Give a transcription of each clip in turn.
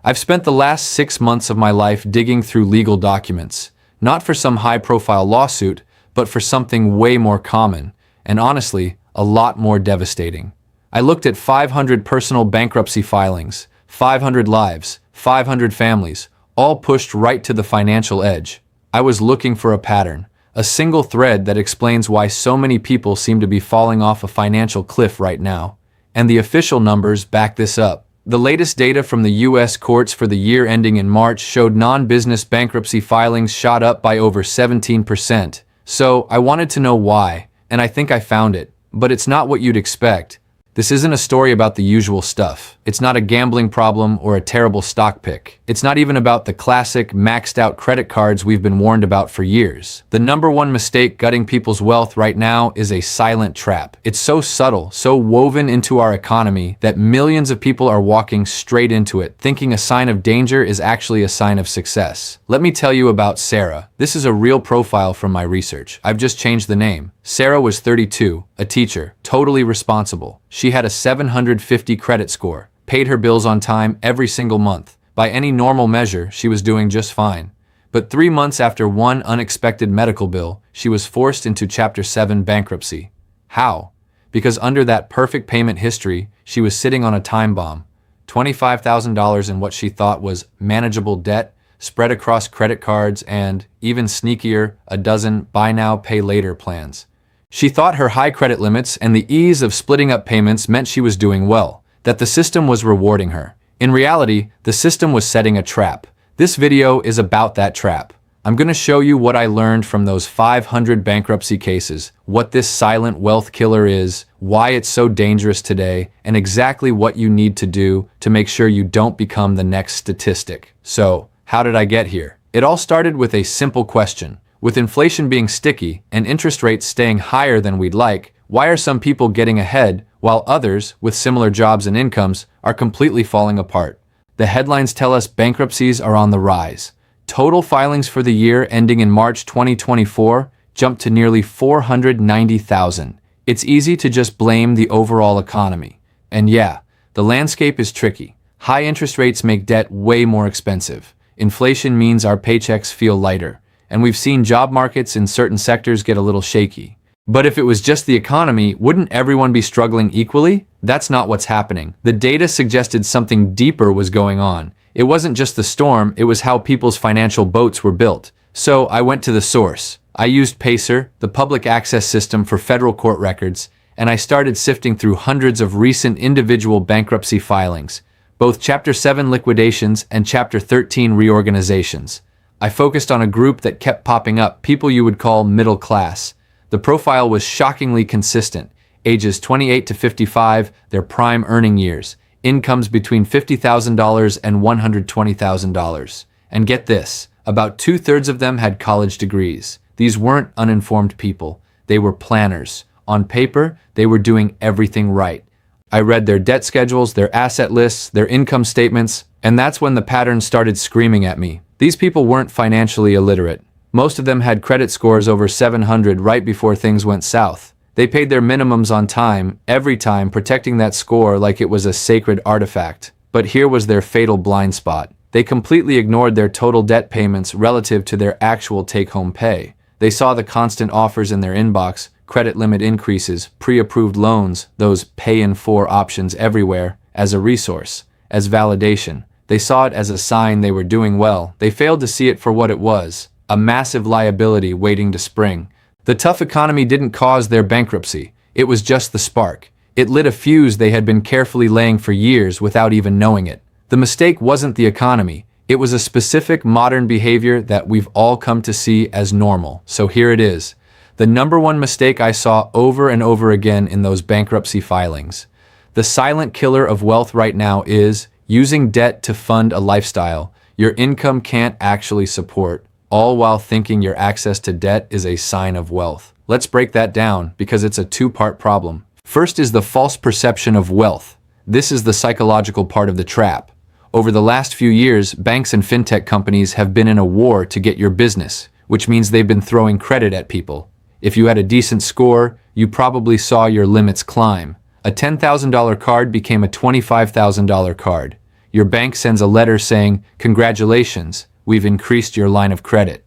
I've spent the last 6 months of my life digging through legal documents, not for some high-profile lawsuit, but for something way more common, and honestly, a lot more devastating. I looked at 500 personal bankruptcy filings, 500 lives, 500 families, all pushed right to the financial edge. I was looking for a pattern, a single thread that explains why so many people seem to be falling off a financial cliff right now. And the official numbers back this up. The latest data from the U.S. courts for the year ending in March showed non-business bankruptcy filings shot up by over 17%. So I wanted to know why, and I think I found it. But it's not what you'd expect. This isn't a story about the usual stuff. It's not a gambling problem or a terrible stock pick. It's not even about the classic maxed out credit cards we've been warned about for years. The number one mistake gutting people's wealth right now is a silent trap. It's so subtle, so woven into our economy that millions of people are walking straight into it, thinking a sign of danger is actually a sign of success. Let me tell you about Sarah. This is a real profile from my research. I've just changed the name. Sarah was 32, a teacher, totally responsible. She had a 750 credit score, paid her bills on time every single month. By any normal measure, she was doing just fine. But 3 months after one unexpected medical bill, she was forced into Chapter 7 bankruptcy. How? Because under that perfect payment history, she was sitting on a time bomb. $25,000 in what she thought was manageable debt, spread across credit cards, and, even sneakier, a dozen buy now, pay later plans. She thought her high credit limits and the ease of splitting up payments meant she was doing well, that the system was rewarding her. In reality, the system was setting a trap. This video is about that trap. I'm going to show you what I learned from those 500 bankruptcy cases, what this silent wealth killer is, why it's so dangerous today, and exactly what you need to do to make sure you don't become the next statistic. So, how did I get here? It all started with a simple question. With inflation being sticky and interest rates staying higher than we'd like, why are some people getting ahead while others, with similar jobs and incomes, are completely falling apart? The headlines tell us bankruptcies are on the rise. Total filings for the year ending in March 2024 jumped to nearly 490,000. It's easy to just blame the overall economy. And yeah, the landscape is tricky. High interest rates make debt way more expensive. Inflation means our paychecks feel lighter. And we've seen job markets in certain sectors get a little shaky. But if it was just the economy, wouldn't everyone be struggling equally? That's not what's happening. The data suggested something deeper was going on. It wasn't just the storm, it was how people's financial boats were built. So I went to the source. I used Pacer, the public access system for federal court records, and I started sifting through hundreds of recent individual bankruptcy filings, both Chapter 7 liquidations and Chapter 13 reorganizations. I focused on a group that kept popping up, people you would call middle class. The profile was shockingly consistent. Ages 28 to 55, their prime earning years. Incomes between $50,000 and $120,000. And get this, about 2/3 of them had college degrees. These weren't uninformed people. They were planners. On paper, they were doing everything right. I read their debt schedules, their asset lists, their income statements, and that's when the pattern started screaming at me. These people weren't financially illiterate. Most of them had credit scores over 700 right before things went south. They paid their minimums on time, every time, protecting that score like it was a sacred artifact. But here was their fatal blind spot. They completely ignored their total debt payments relative to their actual take-home pay. They saw the constant offers in their inbox, credit limit increases, pre-approved loans, those pay-in-4 options everywhere, as a resource, as validation. They saw it as a sign they were doing well. They failed to see it for what it was, a massive liability waiting to spring. The tough economy didn't cause their bankruptcy. It was just the spark. It lit a fuse they had been carefully laying for years without even knowing it. The mistake wasn't the economy. It was a specific modern behavior that we've all come to see as normal. So here it is. The number one mistake I saw over and over again in those bankruptcy filings. The silent killer of wealth right now is using debt to fund a lifestyle your income can't actually support, all while thinking your access to debt is a sign of wealth. Let's break that down because it's a two-part problem. First is the false perception of wealth. This is the psychological part of the trap. Over the last few years, banks and fintech companies have been in a war to get your business, which means they've been throwing credit at people. If you had a decent score, you probably saw your limits climb. A $10,000 card became a $25,000 card. Your bank sends a letter saying, "Congratulations, we've increased your line of credit."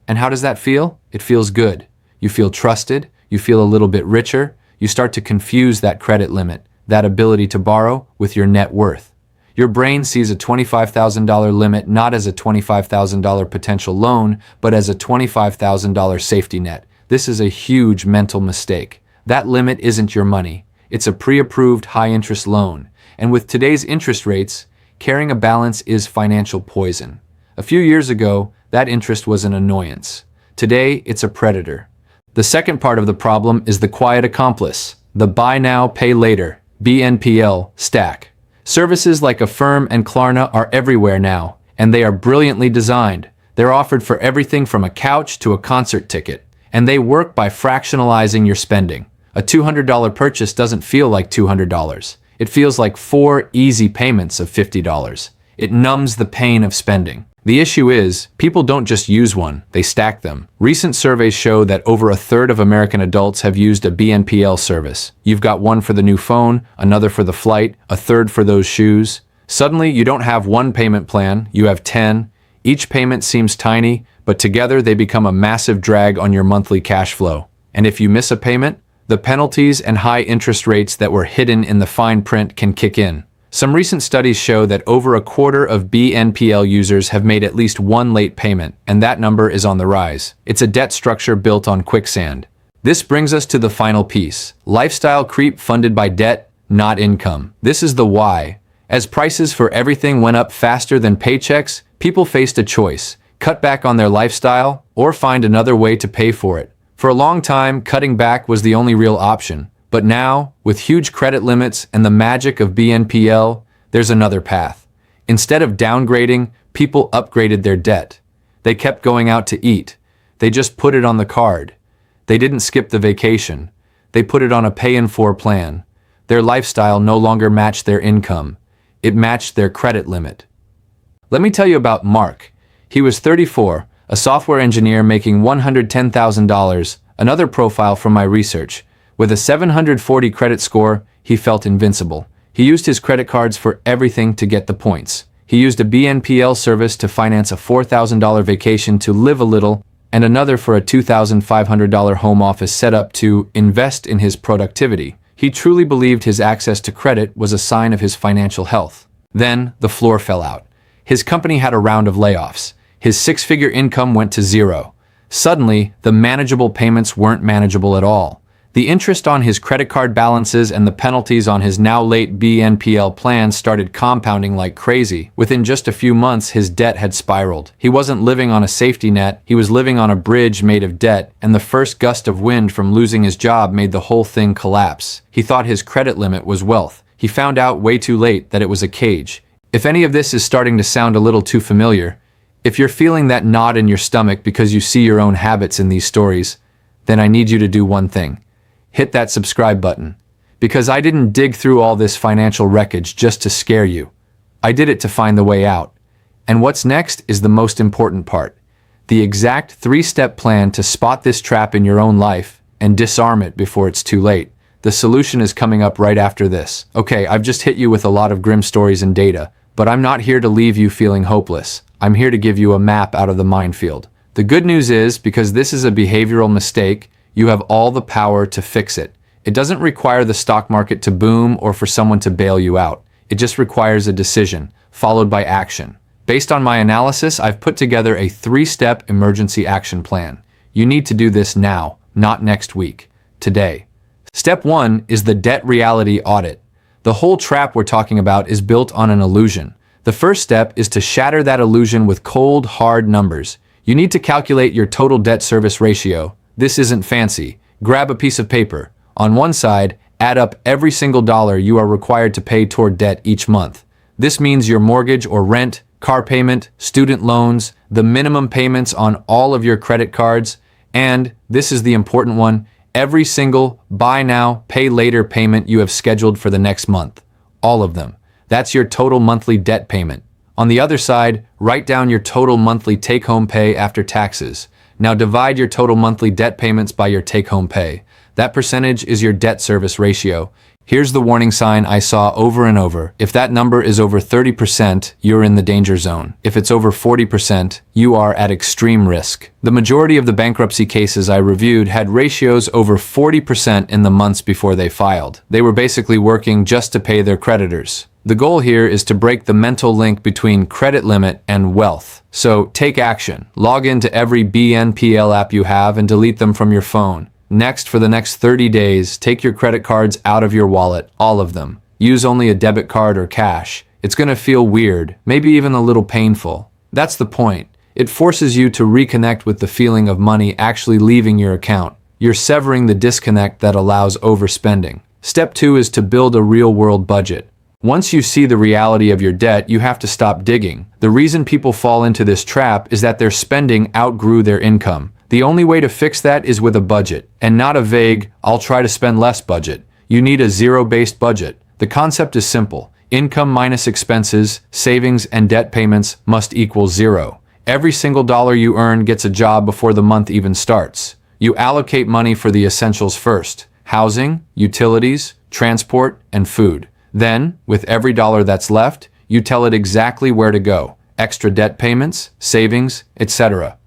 And how does that feel? It feels good. You feel trusted, you feel a little bit richer, you start to confuse that credit limit, that ability to borrow, with your net worth. Your brain sees a $25,000 limit not as a $25,000 potential loan, but as a $25,000 safety net. This is a huge mental mistake. That limit isn't your money. It's a pre-approved high-interest loan. And with today's interest rates, carrying a balance is financial poison. A few years ago, that interest was an annoyance. Today, it's a predator. The second part of the problem is the quiet accomplice, the buy now, pay later, BNPL stack. Services like Affirm and Klarna are everywhere now, and they are brilliantly designed. They're offered for everything from a couch to a concert ticket, and they work by fractionalizing your spending. A $200 purchase doesn't feel like $200. It feels like 4 easy payments of $50. It numbs the pain of spending. The issue is, people don't just use one, they stack them. Recent surveys show that over a third of American adults have used a BNPL service. You've got one for the new phone, another for the flight, a third for those shoes. Suddenly, you don't have one payment plan, you have 10. Each payment seems tiny, but together they become a massive drag on your monthly cash flow. And if you miss a payment, the penalties and high interest rates that were hidden in the fine print can kick in. Some recent studies show that over a quarter of BNPL users have made at least one late payment, and that number is on the rise. It's a debt structure built on quicksand. This brings us to the final piece: lifestyle creep funded by debt, not income. This is the why. As prices for everything went up faster than paychecks, people faced a choice: cut back on their lifestyle or find another way to pay for it. For a long time, cutting back was the only real option. But now, with huge credit limits and the magic of BNPL, there's another path. Instead of downgrading, people upgraded their debt. They kept going out to eat. They just put it on the card. They didn't skip the vacation. They put it on a pay-in-4 plan. Their lifestyle no longer matched their income. It matched their credit limit. Let me tell you about Mark. He was 34, a software engineer making $110,000, another profile from my research. With a 740 credit score, he felt invincible. He used his credit cards for everything to get the points. He used a BNPL service to finance a $4,000 vacation to live a little, and another for a $2,500 home office setup to invest in his productivity. He truly believed his access to credit was a sign of his financial health. Then, the floor fell out. His company had a round of layoffs. His 6-figure income went to zero. Suddenly, the manageable payments weren't manageable at all. The interest on his credit card balances and the penalties on his now late BNPL plan started compounding like crazy. Within just a few months, his debt had spiraled. He wasn't living on a safety net, he was living on a bridge made of debt, and the first gust of wind from losing his job made the whole thing collapse. He thought his credit limit was wealth. He found out way too late that it was a cage. If any of this is starting to sound a little too familiar, if you're feeling that knot in your stomach because you see your own habits in these stories, then I need you to do one thing. Hit that subscribe button. Because I didn't dig through all this financial wreckage just to scare you. I did it to find the way out. And what's next is the most important part. The exact 3-step plan to spot this trap in your own life and disarm it before it's too late. The solution is coming up right after this. Okay, I've just hit you with a lot of grim stories and data, but I'm not here to leave you feeling hopeless. I'm here to give you a map out of the minefield. The good news is, because this is a behavioral mistake, you have all the power to fix it. It doesn't require the stock market to boom or for someone to bail you out. It just requires a decision, followed by action. Based on my analysis, I've put together a 3-step emergency action plan. You need to do this now, not next week. Today. Step 1 is the debt reality audit. The whole trap we're talking about is built on an illusion. The first step is to shatter that illusion with cold, hard numbers. You need to calculate your total debt service ratio. This isn't fancy. Grab a piece of paper. On one side, add up every single dollar you are required to pay toward debt each month. This means your mortgage or rent, car payment, student loans, the minimum payments on all of your credit cards, and, this is the important one, every single buy now, pay later payment you have scheduled for the next month. All of them. That's your total monthly debt payment. On the other side, write down your total monthly take-home pay after taxes. Now divide your total monthly debt payments by your take-home pay. That percentage is your debt service ratio. Here's the warning sign I saw over and over. If that number is over 30%, you're in the danger zone. If it's over 40%, you are at extreme risk. The majority of the bankruptcy cases I reviewed had ratios over 40% in the months before they filed. They were basically working just to pay their creditors. The goal here is to break the mental link between credit limit and wealth. So take action. Log into every BNPL app you have and delete them from your phone. Next, for the next 30 days, take your credit cards out of your wallet, all of them. Use only a debit card or cash. It's going to feel weird, maybe even a little painful. That's the point. It forces you to reconnect with the feeling of money actually leaving your account. You're severing the disconnect that allows overspending. Step 2 is to build a real-world budget. Once you see the reality of your debt, you have to stop digging. The reason people fall into this trap is that their spending outgrew their income. The only way to fix that is with a budget, and not a vague, I'll try to spend less budget. You need a zero-based budget. The concept is simple. Income minus expenses, savings, and debt payments must equal zero. Every single dollar you earn gets a job before the month even starts. You allocate money for the essentials first: housing, utilities, transport, and food. Then, with every dollar that's left, you tell it exactly where to go: extra debt payments, savings, etc.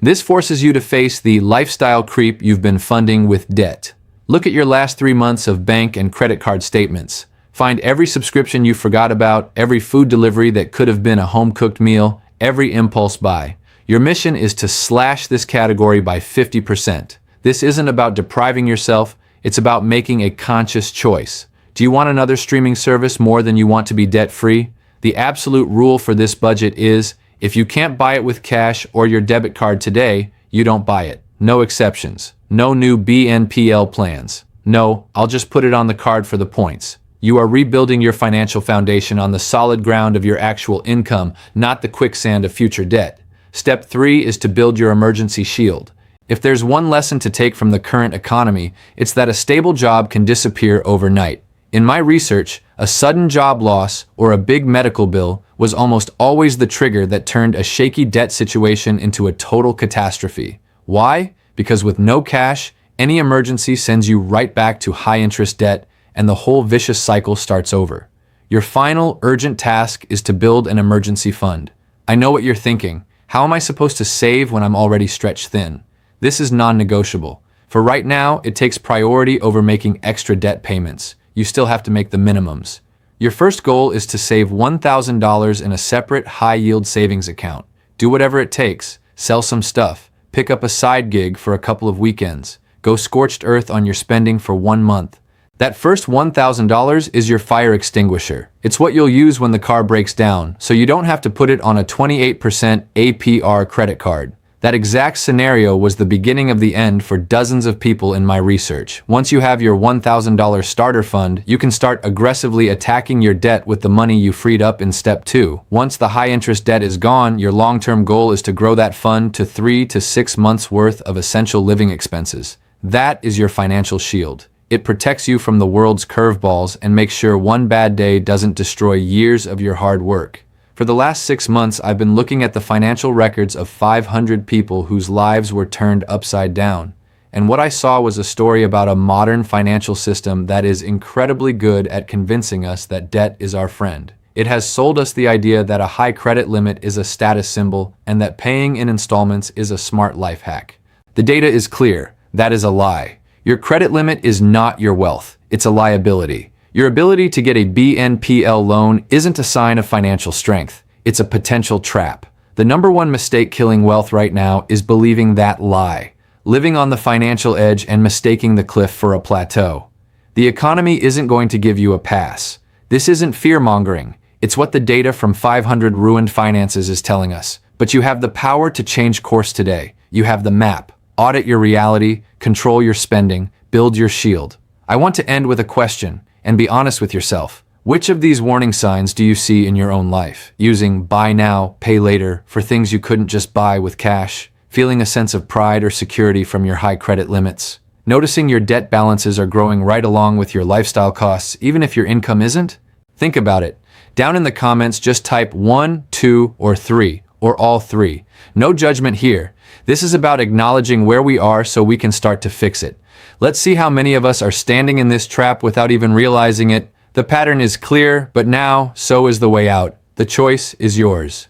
This forces you to face the lifestyle creep you've been funding with debt. Look at your last 3 months of bank and credit card statements. Find every subscription you forgot about, every food delivery that could have been a home-cooked meal, every impulse buy. Your mission is to slash this category by 50%. This isn't about depriving yourself, it's about making a conscious choice. Do you want another streaming service more than you want to be debt-free? The absolute rule for this budget is, if you can't buy it with cash or your debit card today, you don't buy it. No exceptions. No new BNPL plans. No, I'll just put it on the card for the points. You are rebuilding your financial foundation on the solid ground of your actual income, not the quicksand of future debt. Step 3 is to build your emergency shield. If there's one lesson to take from the current economy, it's that a stable job can disappear overnight. In my research, a sudden job loss or a big medical bill was almost always the trigger that turned a shaky debt situation into a total catastrophe. Why? Because with no cash, any emergency sends you right back to high-interest debt, and the whole vicious cycle starts over. Your final, urgent task is to build an emergency fund. I know what you're thinking. How am I supposed to save when I'm already stretched thin? This is non-negotiable. For right now, it takes priority over making extra debt payments. You still have to make the minimums. Your first goal is to save $1,000 in a separate high-yield savings account. Do whatever it takes. Sell some stuff. Pick up a side gig for a couple of weekends. Go scorched earth on your spending for 1 month. That first $1,000 is your fire extinguisher. It's what you'll use when the car breaks down, so you don't have to put it on a 28% APR credit card. That exact scenario was the beginning of the end for dozens of people in my research. Once you have your $1,000 starter fund, you can start aggressively attacking your debt with the money you freed up in step 2. Once the high-interest debt is gone, your long-term goal is to grow that fund to 3 to 6 months worth of essential living expenses. That is your financial shield. It protects you from the world's curveballs and makes sure one bad day doesn't destroy years of your hard work. For the last 6 months, I've been looking at the financial records of 500 people whose lives were turned upside down. And what I saw was a story about a modern financial system that is incredibly good at convincing us that debt is our friend. It has sold us the idea that a high credit limit is a status symbol and that paying in installments is a smart life hack. The data is clear. That is a lie. Your credit limit is not your wealth. It's a liability. Your ability to get a BNPL loan isn't a sign of financial strength. It's a potential trap. The number one mistake killing wealth right now is believing that lie, living on the financial edge and mistaking the cliff for a plateau. The economy isn't going to give you a pass. This isn't fear-mongering. It's what the data from 500 ruined finances is telling us. But you have the power to change course today. You have the map. Audit your reality, control your spending, build your shield. I want to end with a question. And be honest with yourself. Which of these warning signs do you see in your own life? Using buy now, pay later for things you couldn't just buy with cash, feeling a sense of pride or security from your high credit limits, noticing your debt balances are growing right along with your lifestyle costs even if your income isn't? Think about it. Down in the comments, just type 1, 2, or 3, or all 3. No judgment here. This is about acknowledging where we are so we can start to fix it. Let's see how many of us are standing in this trap without even realizing it. The pattern is clear, but now, so is the way out. The choice is yours.